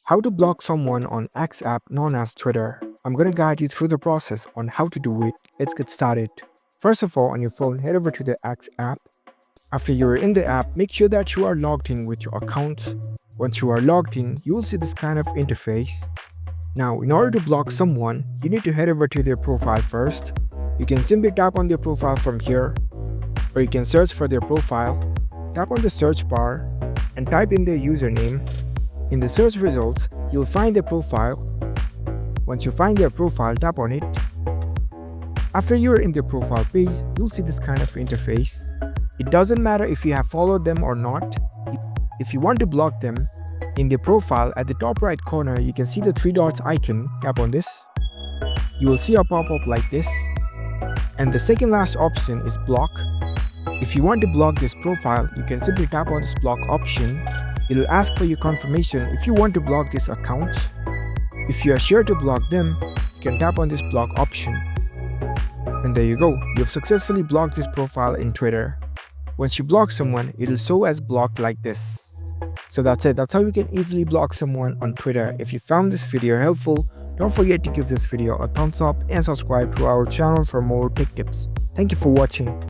How to block someone on X app known as Twitter. I'm gonna guide you through the process on how to do it. Let's get started. First of all, on your phone, head over to the X app. After you're in the app, make sure that you are logged in with your account. Once you are logged in, you will see this kind of interface. Now, in order to block someone, you need to head over to their profile first. You can simply tap on their profile from here, or you can search for their profile. Tap on the search bar and type in their username. In the search results, you'll find their profile. Once you find their profile, tap on it. After you're in their profile page, you'll see this kind of interface. It doesn't matter if you have followed them or not. If you want to block them, in their profile at the top right corner, you can see the three dots icon. Tap on this. You will see a pop-up like this. And the second last option is block. If you want to block this profile, you can simply tap on this block option. It'll ask for your confirmation if you want to block this account. If you are sure to block them, you can tap on this block option. And there you go, you've successfully blocked this profile in Twitter. Once you block someone, it'll show as blocked like this. So that's it, that's how you can easily block someone on Twitter. If you found this video helpful, don't forget to give this video a thumbs up and subscribe to our channel for more tech tips. Thank you for watching.